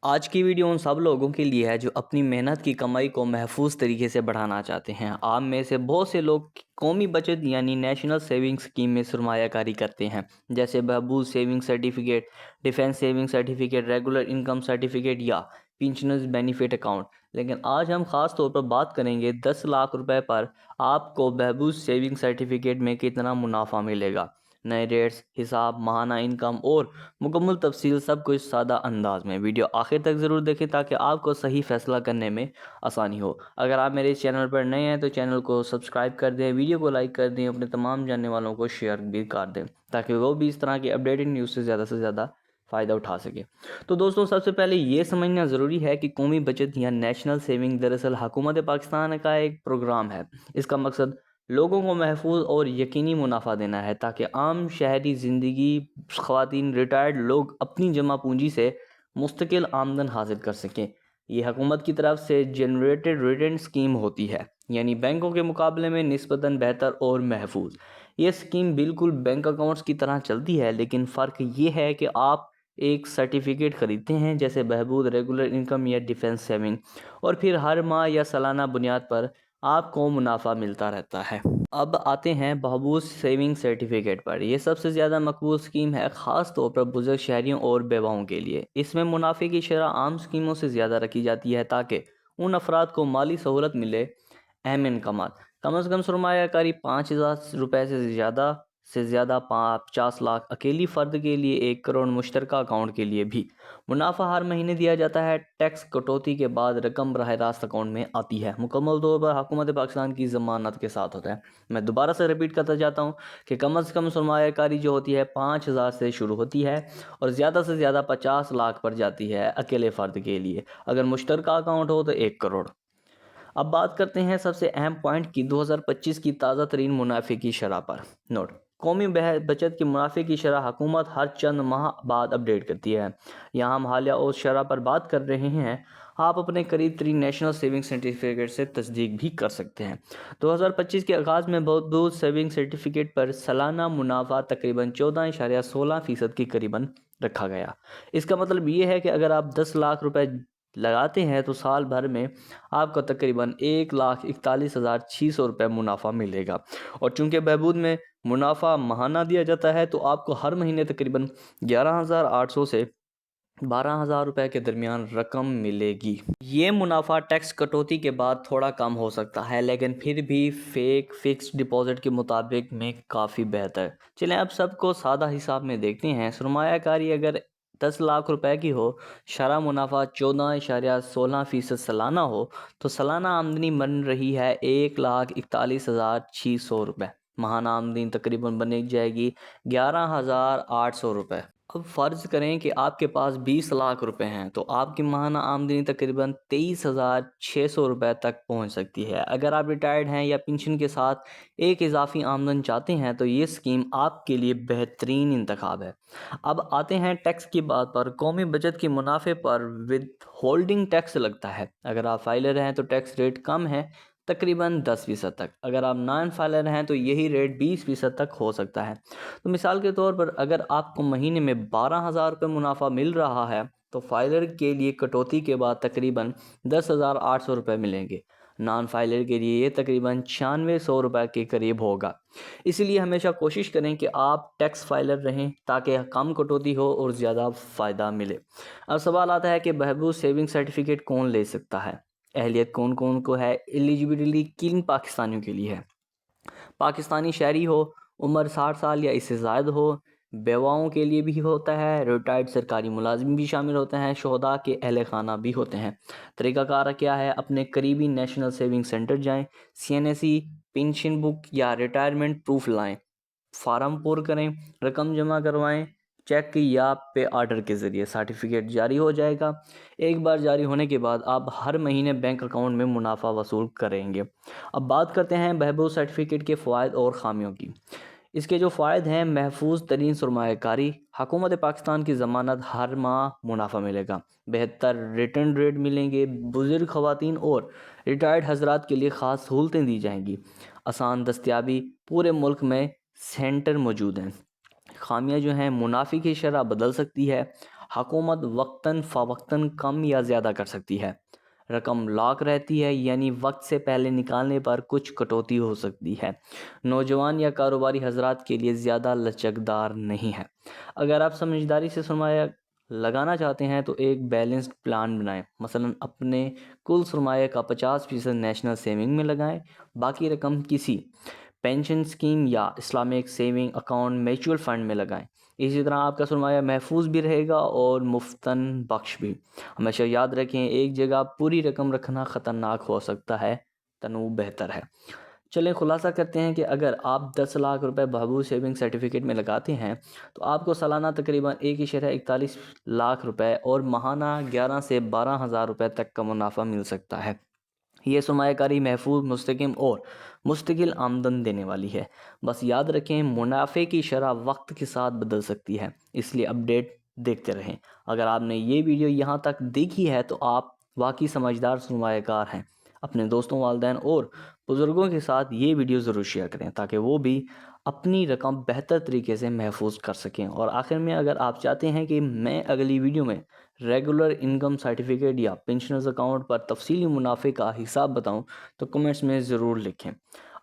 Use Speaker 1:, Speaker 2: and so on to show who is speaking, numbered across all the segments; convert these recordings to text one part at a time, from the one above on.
Speaker 1: آج کی ویڈیو ان سب لوگوں کے لیے ہے جو اپنی محنت کی کمائی کو محفوظ طریقے سے بڑھانا چاہتے ہیں۔ آپ میں سے بہت سے لوگ قومی بچت یعنی نیشنل سیونگ اسکیم میں سرمایہ کاری کرتے ہیں، جیسے بہبود saving certificate, defence saving certificate, regular income certificate یا پینشنرز بینیفٹ اکاؤنٹ۔ لیکن آج ہم خاص طور پر بات کریں گے 10 لاکھ روپے پر آپ کو بہبود سیونگ سرٹیفکیٹ میں کتنا منافع ملے گا، نئے ریٹس، حساب، ماہانہ انکم اور مکمل تفصیل، سب کچھ سادہ انداز میں۔ ویڈیو آخر تک ضرور دیکھیں تاکہ آپ کو صحیح فیصلہ کرنے میں آسانی ہو۔ اگر آپ میرے اس چینل پر نئے ہیں تو چینل کو سبسکرائب کر دیں، ویڈیو کو لائک کر دیں، اپنے تمام جاننے والوں کو شیئر بھی کر دیں تاکہ وہ بھی اس طرح کی اپڈیٹڈ نیوز سے زیادہ فائدہ اٹھا سکے۔ تو دوستوں، سب سے پہلے یہ سمجھنا ضروری ہے کہ قومی بچت یا نیشنل سیونگ دراصل حکومت پاکستان کا ایک پروگرام ہے۔ اس کا مقصد لوگوں کو محفوظ اور یقینی منافع دینا ہے تاکہ عام شہری زندگی، خواتین، ریٹائرڈ لوگ اپنی جمع پونجی سے مستقل آمدن حاصل کر سکیں۔ یہ حکومت کی طرف سے جنریٹڈ ریٹرن اسکیم ہوتی ہے، یعنی بینکوں کے مقابلے میں نسبتاً بہتر اور محفوظ۔ یہ اسکیم بالکل بینک اکاؤنٹس کی طرح چلتی ہے، لیکن فرق یہ ہے کہ آپ ایک سرٹیفکیٹ خریدتے ہیں، جیسے بہبود، ریگولر انکم یا ڈیفنس سیونگ، اور پھر ہر ماہ یا سالانہ بنیاد پر آپ کو منافع ملتا رہتا ہے۔ اب آتے ہیں بہبود سیونگ سرٹیفکیٹ پر۔ یہ سب سے زیادہ مقبول اسکیم ہے، خاص طور پر بزرگ شہریوں اور بیواؤں کے لیے۔ اس میں منافع کی شرح عام اسکیموں سے زیادہ رکھی جاتی ہے تاکہ ان افراد کو مالی سہولت ملے۔ اہم انکمات: کم از کم سرمایہ کاری 5,000 روپے سے زیادہ 50 لاکھ، اکیلی فرد کے لیے 1 کروڑ، مشترکہ اکاؤنٹ کے لیے بھی۔ منافع ہر مہینے دیا جاتا ہے، ٹیکس کٹوتی کے بعد رقم براہ راست اکاؤنٹ میں آتی ہے، مکمل طور پر حکومت پاکستان کی ضمانت کے ساتھ ہوتا ہے۔ میں دوبارہ سے ریپیٹ کرتا جاتا ہوں کہ کم از کم سرمایہ کاری جو ہوتی ہے 5,000 سے شروع ہوتی ہے اور زیادہ سے زیادہ 50 لاکھ پر جاتی ہے اکیلے فرد کے لیے، اگر مشترکہ اکاؤنٹ ہو تو 1 کروڑ۔ اب بات کرتے ہیں سب سے اہم پوائنٹ کی 2025 کی تازہ ترین منافع کی شرح پر۔ نوٹ: قومی بچت کی منافع کی شرح حکومت ہر چند ماہ بعد اپڈیٹ کرتی ہے۔ یہاں ہم حالیہ اس شرح پر بات کر رہے ہیں، آپ اپنے قریب ترین نیشنل سیونگ سرٹیفکیٹ سے تصدیق بھی کر سکتے ہیں۔ 2025 کے آغاز میں بہبود سیونگ سرٹیفکیٹ پر سالانہ منافع تقریباً 14.16% کے قریباً رکھا گیا۔ اس کا مطلب یہ ہے کہ اگر آپ 10 لاکھ روپے لگاتے ہیں تو سال بھر میں آپ کو تقریباً 1,41,600 روپے منافع ملے گا، اور چونکہ بہبود میں منافع ماہانہ دیا جاتا ہے تو آپ کو ہر مہینے تقریباً 11,800 سے 12,000 روپے کے درمیان رقم ملے گی۔ یہ منافع ٹیکس کٹوتی کے بعد تھوڑا کم ہو سکتا ہے، لیکن پھر بھی فکسڈ ڈپازٹ کے مطابق میں کافی بہتر۔ چلیں اب سب کو سادہ حساب میں دیکھتے ہیں۔ سرمایہ کاری اگر 10 لاکھ روپے کی ہو، شرح منافع 14.16% سالانہ ہو، تو سالانہ آمدنی بن رہی ہے 1,41,600 روپے۔ ماہانہ آمدنی تقریباً بنے جائے گی 11,800 روپے۔ اب فرض کریں کہ آپ کے پاس 20 لاکھ روپے ہیں تو آپ کی ماہانہ آمدنی تقریباً 23,600 روپے تک پہنچ سکتی ہے۔ اگر آپ ریٹائرڈ ہیں یا پنشن کے ساتھ ایک اضافی آمدن چاہتے ہیں تو یہ اسکیم آپ کے لیے بہترین انتخاب ہے۔ اب آتے ہیں ٹیکس کی بات پر۔ قومی بچت کی منافع پر ود ہولڈنگ ٹیکس لگتا ہے۔ اگر آپ فائلر ہیں تو ٹیکس ریٹ کم ہے، تقریباً 10% تک۔ اگر آپ نان فائلر ہیں تو یہی ریٹ 20% تک ہو سکتا ہے۔ تو مثال کے طور پر اگر آپ کو مہینے میں 12,000 روپے منافع مل رہا ہے تو فائلر کے لیے کٹوتی کے بعد تقریباً 10,800 روپے ملیں گے۔ نان فائلر کے لیے یہ تقریباً 9600 روپے کے قریب ہوگا۔ اس لیے ہمیشہ کوشش کریں کہ آپ ٹیکس فائلر رہیں تاکہ کم کٹوتی ہو اور زیادہ فائدہ ملے۔ اب سوال آتا ہے کہ بہبود سیونگ سرٹیفکیٹ کون لے سکتا ہے؟ اہلیت کون کون کو ہے؟ ایلیجیبلٹی کن پاکستانیوں کے لیے ہے؟ پاکستانی شہری ہو، عمر 60 سال یا اس سے زائد ہو، بیواؤں کے لیے بھی ہوتا ہے، ریٹائرڈ سرکاری ملازم بھی شامل ہوتے ہیں، شہداء کے اہل خانہ بھی ہوتے ہیں۔ طریقہ کار کیا ہے؟ اپنے قریبی نیشنل سیونگ سینٹر جائیں، CNSE، پینشن بک یا ریٹائرمنٹ پروف لائیں، فارم پر کریں، رقم جمع کروائیں، چیک یا پے آرڈر کے ذریعے سرٹیفکیٹ جاری ہو جائے گا۔ ایک بار جاری ہونے کے بعد آپ ہر مہینے بینک اکاؤنٹ میں منافع وصول کریں گے۔ اب بات کرتے ہیں بہبود سرٹیفکیٹ کے فوائد اور خامیوں کی۔ اس کے جو فوائد ہیں: محفوظ ترین سرمایہ کاری، حکومت پاکستان کی ضمانت، ہر ماہ منافع ملے گا، بہتر ریٹرن ریٹ ملیں گے، بزرگ خواتین اور ریٹائرڈ حضرات کے لیے خاص سہولتیں دی جائیں گی، آسان دستیابی، پورے ملک میں سینٹر موجود ہیں۔ خامیاں جو ہیں: منافع کی شرح بدل سکتی ہے، حکومت وقتاً فوقتاً کم یا زیادہ کر سکتی ہے، رقم لاک رہتی ہے یعنی وقت سے پہلے نکالنے پر کچھ کٹوتی ہو سکتی ہے، نوجوان یا کاروباری حضرات کے لیے زیادہ لچکدار نہیں ہے۔ اگر آپ سمجھداری سے سرمایہ لگانا چاہتے ہیں تو ایک بیلنسڈ پلان بنائیں، مثلاً اپنے کل سرمایہ کا 50% نیشنل سیونگ میں لگائیں، باقی رقم کسی پینشن اسکیم یا Islamic saving account mutual fund میں لگائیں۔ اسی طرح آپ کا سرمایہ محفوظ بھی رہے گا اور مفتاً بخش بھی۔ ہمیشہ یاد رکھیں، ایک جگہ پوری رقم رکھنا خطرناک ہو سکتا ہے، تنوع بہتر ہے۔ چلیں خلاصہ کرتے ہیں کہ اگر آپ 10 لاکھ روپے بہبود سیونگ سرٹیفکیٹ میں لگاتے ہیں تو آپ کو سالانہ تقریباً 1.41 لاکھ روپے اور ماہانہ 11 سے 12 ہزار روپے تک کا منافع مل سکتا ہے۔ یہ سرمایہ کاری محفوظ، مستحکم اور مستقل آمدن دینے والی ہے۔ بس یاد رکھیں، منافع کی شرح وقت کے ساتھ بدل سکتی ہے، اس لیے اپڈیٹ دیکھتے رہیں۔ اگر آپ نے یہ ویڈیو یہاں تک دیکھی ہے تو آپ واقعی سمجھدار سرمایہ کار ہیں۔ اپنے دوستوں، والدین اور بزرگوں کے ساتھ یہ ویڈیو ضرور شیئر کریں تاکہ وہ بھی اپنی رقم بہتر طریقے سے محفوظ کر سکیں۔ اور آخر میں، اگر آپ چاہتے ہیں کہ میں اگلی ویڈیو میں ریگولر انکم سرٹیفکیٹ یا پنشنرز اکاؤنٹ پر تفصیلی منافع کا حساب بتاؤں تو کمنٹس میں ضرور لکھیں۔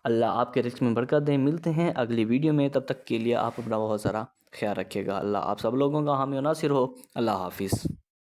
Speaker 1: اللہ آپ کے رزق میں برکت دے۔ ملتے ہیں اگلی ویڈیو میں، تب تک کے لیے آپ اپنا بہت سارا خیال رکھیے گا۔ اللہ آپ سب لوگوں کا حامی و ناصر ہو۔ اللہ حافظ۔